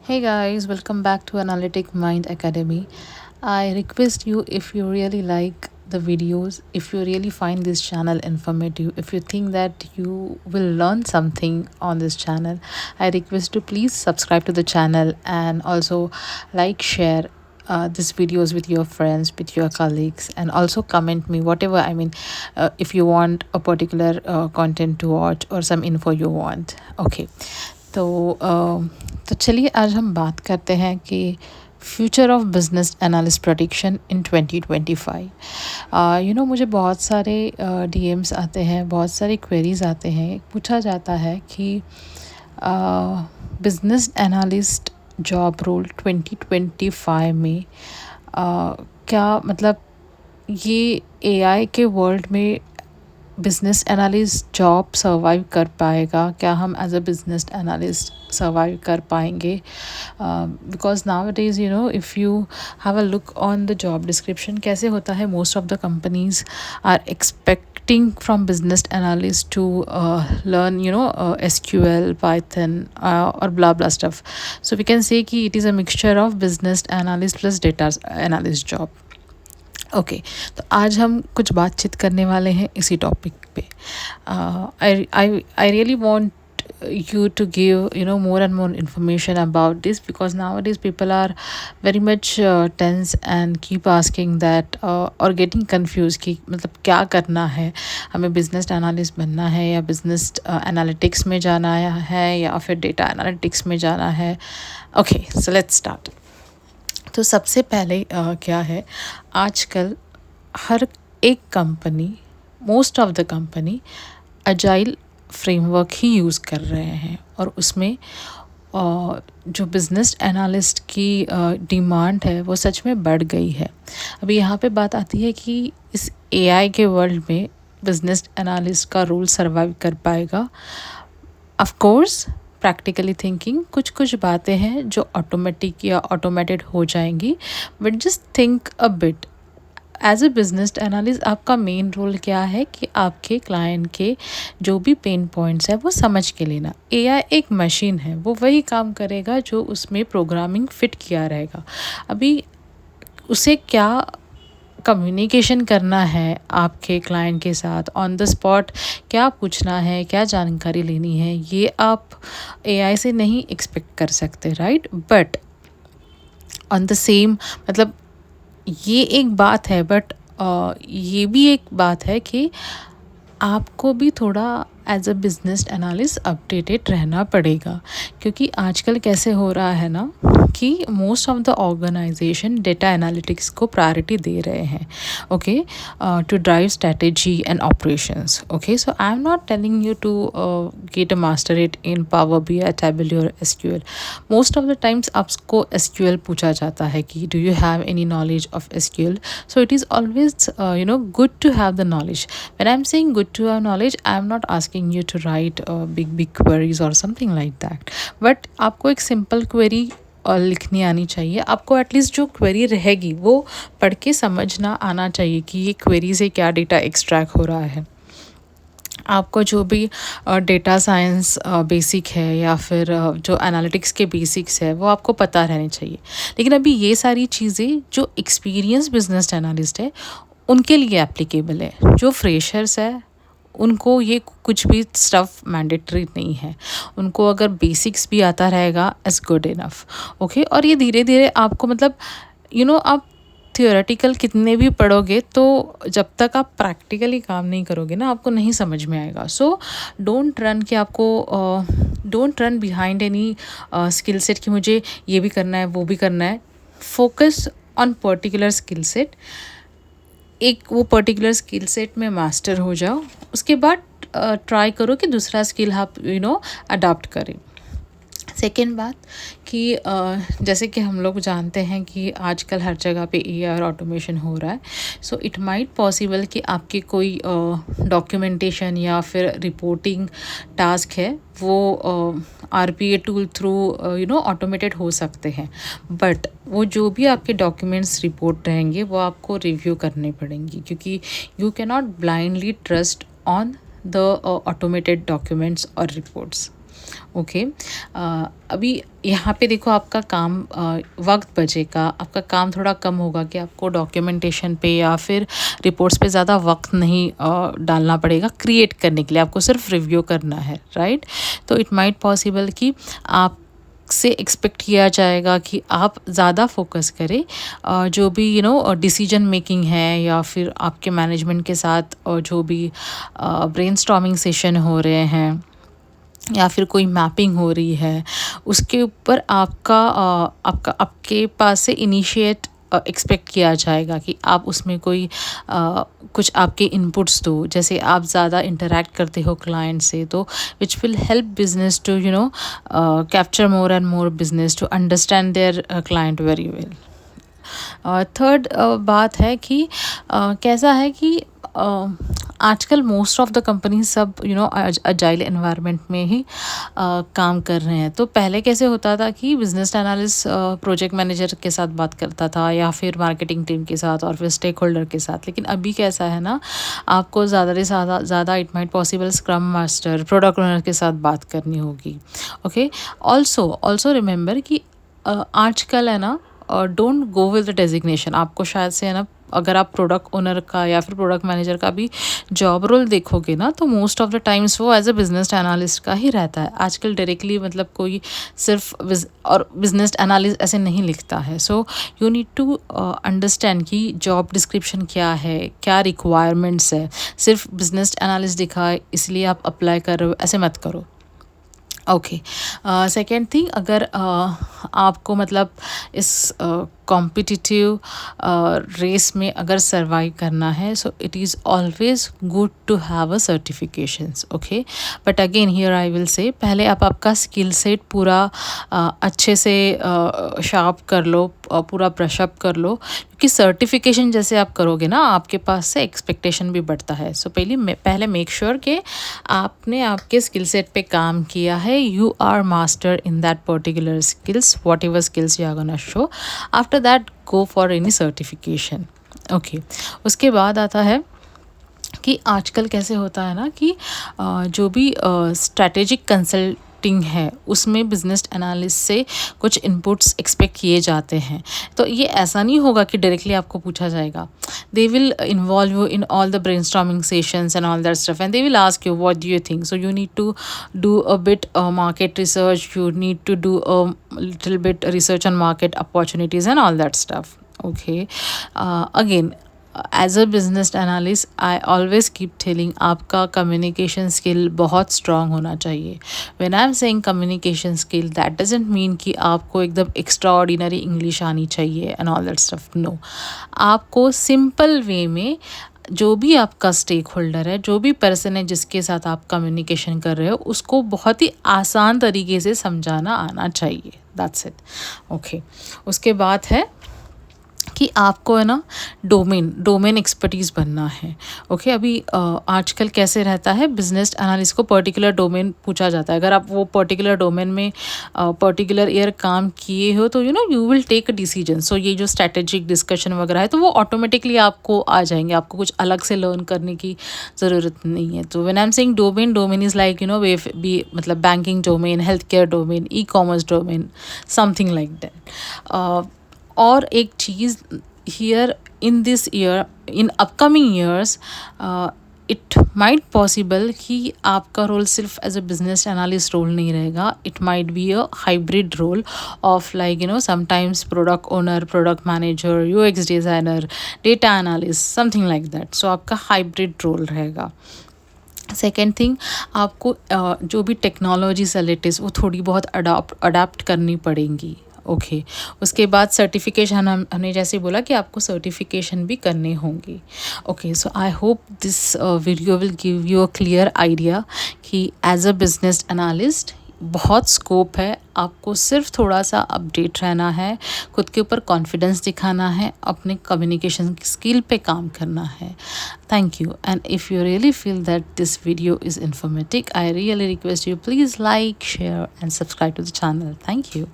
Hey guys, welcome back to Analytic Mind Academy. I request you, if you really like the videos, if you really find this channel informative, if you think that you will learn something on this channel, I request to please subscribe to the channel and also like, share these videos with your friends, with your colleagues, and also comment me whatever. If you want a particular content to watch or some info you want. Okay. तो चलिए आज हम बात करते हैं कि future of business analyst prediction in 2025। मुझे बहुत सारे डीएम्स आते हैं, बहुत सारी क्वेरीज आते हैं। पूछा जाता है कि बिजनेस एनालिस्ट जॉब रोल 2025 में क्या मतलब ये एआई के वर्ल्ड में बिजनेस एनालिस्ट जॉब सर्वाइव कर पाएगा? क्या हम as a business analyst survive कर पाएंगे? Because nowadays if you have a look on the job description, कैसे होता है, most of the companies are expecting from business analyst to learn SQL, Python, or blah blah stuff. So we can say कि it is a mixture of business analyst plus data analyst job. Okay, तो आज हम कुछ बातचीत करने वाले हैं इसी टॉपिक पे। I really want you to give more and more information about this, because nowadays people are very much tense and keep asking that or getting confused कि मतलब क्या करना है, हमें बिजनेस एनालिस्ट बनना है या बिजनेस एनालिटिक्स में जाना है या फिर डेटा एनालिटिक्स में जाना है। Okay, so let's start. तो सबसे पहले क्या है, आजकल हर एक company, most of the company agile framework he use कर रहे हैं, और उसमें जो बिज़नेस एनालिस्ट की डिमांड है वो सच में बढ़ गई है। अभी यहाँ पे बात आती है कि इस एआई के वर्ल्ड में बिज़नेस एनालिस्ट का रोल सर्वाइव कर पाएगा। ऑफ कोर्स प्रैक्टिकली थिंकिंग कुछ कुछ बातें हैं जो ऑटोमेटिक या ऑटोमेटेड हो जाएंगी, but just think a bit. As a business analyst आपका मेन रोल क्या है कि आपके क्लाइंट के जो भी पेन पॉइंट्स है वो समझ के लेना। एआई एक मशीन है, वो वही काम करेगा जो उसमें प्रोग्रामिंग फिट किया रहेगा। अभी उसे क्या कम्युनिकेशन करना है आपके क्लाइंट के साथ, ऑन द स्पॉट क्या पूछना है, क्या जानकारी लेनी है, ये आप एआई से नहीं एक्सपेक्ट कर सकते, right? But on the same मतलब ये एक बात है, बट ये भी एक बात है कि आपको भी थोड़ा as a business analyst updated रहना पड़ेगा, क्योंकि आजकल कैसे हो रहा है ना कि most of the organisation data analytics को प्रायोरिटी दे रहे हैं, okay, to drive strategy and operations. Okay, so I am not telling you to get a masterate in Power BI, Tableau और SQL. Most of the times आपको SQL पूछा जाता है कि do you have any knowledge of SQL, so it is always good to have the knowledge. When I'm saying good to have knowledge, I'm not asking you to write big queries or something like that, but आपको एक simple query लिखनी आनी चाहिए। आपको at least जो query रहेगी वो पढ़ के समझना आना चाहिए कि ये क्वेरी से क्या डेटा एक्सट्रैक्ट हो रहा है। आपको जो भी डेटा साइंस बेसिक है या फिर जो एनालिटिक्स के बेसिक्स है वो आपको पता रहनी चाहिए। लेकिन अभी ये सारी चीज़ें जो एक्सपीरियंस बिजनेस एनालिस्ट है उनके लिए एप्लीकेबल है। जो फ्रेशर्स है उनको ये कुछ भी स्टफ़ मैंडेटरी नहीं है, उनको अगर बेसिक्स भी आता रहेगा इज़ गुड इनफ। ओके, और ये धीरे धीरे आपको मतलब आप थियोरेटिकल कितने भी पढ़ोगे तो जब तक आप प्रैक्टिकली काम नहीं करोगे ना, आपको नहीं समझ में आएगा। So don't run behind any skill set कि मुझे ये भी करना है वो भी करना है। Focus on particular skill set, एक वो पर्टिकुलर स्किल सेट में मास्टर हो जाओ, उसके बाद ट्राई करो कि दूसरा स्किल आप अडॉप्ट करें। सेकेंड बात कि जैसे कि हम लोग जानते हैं कि आजकल हर जगह पे एआई और ऑटोमेशन हो रहा है, सो इट माइट पॉसिबल कि आपके कोई डॉक्यूमेंटेशन या फिर रिपोर्टिंग टास्क है वो आरपीए टूल थ्रू ऑटोमेटेड हो सकते हैं, बट वो जो भी आपके डॉक्यूमेंट्स रिपोर्ट रहेंगे वो आपको रिव्यू करने पड़ेंगी, क्योंकि you can not blindly trust on the automated documents और रिपोर्ट्स। ओके। अभी यहाँ पे देखो आपका काम वक्त बचेगा, आपका काम थोड़ा कम होगा कि आपको डॉक्यूमेंटेशन पे या फिर रिपोर्ट्स पे ज़्यादा वक्त नहीं डालना पड़ेगा क्रिएट करने के लिए, आपको सिर्फ रिव्यू करना है, राइट। तो इट माइट पॉसिबल कि आप से एक्सपेक्ट किया जाएगा कि आप ज़्यादा फोकस करें जो भी डिसीजन मेकिंग है, या फिर आपके मैनेजमेंट के साथ जो भी ब्रेनस्टॉर्मिंग सेशन हो रहे हैं या फिर कोई मैपिंग हो रही है, उसके ऊपर आपके पास से इनिशिएट एक्सपेक्ट किया जाएगा कि आप उसमें कोई कुछ आपके इनपुट्स दो। जैसे आप ज़्यादा इंटरेक्ट करते हो क्लाइंट से, तो which will help business to capture more and more business to understand their client very well. Third बात है कि कैसा है कि आजकल मोस्ट ऑफ द कंपनी सब अजाइल एनवायरनमेंट में ही काम कर रहे हैं। तो पहले कैसे होता था कि बिजनेस एनालिस्ट प्रोजेक्ट मैनेजर के साथ बात करता था, या फिर मार्केटिंग टीम के साथ, और फिर स्टेक होल्डर के साथ। लेकिन अभी कैसा है ना, आपको ज़्यादा से ज़्यादा it might possible scrum master, product owner के साथ बात करनी होगी। ओके। ऑल्सो रिमेंबर कि आजकल है ना, don't go with the designation. आपको शायद से है ना, अगर आप प्रोडक्ट ओनर का या फिर प्रोडक्ट मैनेजर का भी जॉब रोल देखोगे ना, तो मोस्ट ऑफ द टाइम्स वो एज अ बिजनेस एनालिस्ट का ही रहता है। आजकल डायरेक्टली मतलब कोई सिर्फ बिजनेस एनालिस्ट ऐसे नहीं लिखता है। So you need to understand कि जॉब डिस्क्रिप्शन क्या है, क्या रिक्वायरमेंट्स है। सिर्फ बिजनेस एनालिस्ट दिखा है इसलिए आप अप्लाई कर रहे हो, ऐसे मत करो। ओके। सेकेंड थिंग, अगर आपको मतलब इस कॉम्पिटिटिव रेस में अगर सर्वाइव करना है, so it is always good to have a certifications. Okay. But again here I will say, पहले आप आपका स्किल सेट पूरा अच्छे से शार्प कर लो, पूरा ब्रशअप कर लो, क्योंकि सर्टिफिकेशन जैसे आप करोगे ना, आपके पास से एक्सपेक्टेशन भी बढ़ता है। सो पहले मेक श्योर कि आपने आपके स्किल सेट पे काम किया है, you are master in that particular skills, whatever skills you are gonna show. After that go for any certification. Okay. उसके बाद आता है कि आजकल कैसे होता है ना कि जो भी स्ट्रैटेजिक कंसल्टिंग है, उसमें बिजनेस एनालिस्ट से कुछ इनपुट्स एक्सपेक्ट किए जाते हैं। तो ये ऐसा नहीं होगा कि डायरेक्टली आपको पूछा जाएगा। They will involve you in all the brainstorming sessions and all that stuff, and they will ask you what do you think. So you need to do a bit market research, you need to do a little bit research on market opportunities and all that stuff. Okay. Again, as a business analyst I always keep telling, आपका communication skill बहुत strong होना चाहिए। When I am saying communication skill, that doesn't mean कि आपको एकदम extraordinary English आनी चाहिए and all that stuff. No, आपको सिंपल वे में जो भी आपका स्टेक होल्डर है, जो भी पर्सन है जिसके साथ आप कम्युनिकेशन कर रहे हो, उसको बहुत ही आसान तरीके से समझाना आना चाहिए। That's it. ओके। उसके बाद है कि आपको है ना डोमेन एक्सपर्टीज़ बनना है। ओके। अभी आजकल कैसे रहता है, बिजनेस एनालिस्ट को पर्टिकुलर डोमेन पूछा जाता है। अगर आप वो पर्टिकुलर डोमेन में पर्टिकुलर ईयर काम किए हो, तो you will take a decision. So ये जो स्ट्रैटेजिक डिस्कशन वगैरह है, तो वो ऑटोमेटिकली आपको आ जाएंगे, आपको कुछ अलग से लर्न करने की ज़रूरत नहीं है। तो when I am saying domain is like we be मतलब banking domain, healthcare domain, e commerce domain, something like that. और एक चीज़ here in this year, in upcoming years, it might possible कि आपका रोल सिर्फ as a business analyst role नहीं रहेगा। It might be a hybrid role of like sometimes product owner, product manager, UX designer, data analyst, something like that. सो आपका hybrid role रहेगा। Second thing, आपको जो भी टेक्नोलॉजीज है latest, वो थोड़ी बहुत अडाप्ट करनी पड़ेंगी। ओके। उसके बाद सर्टिफिकेशन, हमने जैसे बोला कि आपको सर्टिफिकेशन भी करने होंगी। Okay. So I hope this video will give you a clear idea कि एज अ बिजनेस एनालिस्ट बहुत स्कोप है। आपको सिर्फ थोड़ा सा अपडेट रहना है, खुद के ऊपर कॉन्फिडेंस दिखाना है, अपने कम्युनिकेशन स्किल पे काम करना है। Thank you. And if you really feel that this video is informative, I really request you please like, share and subscribe to the channel. Thank you.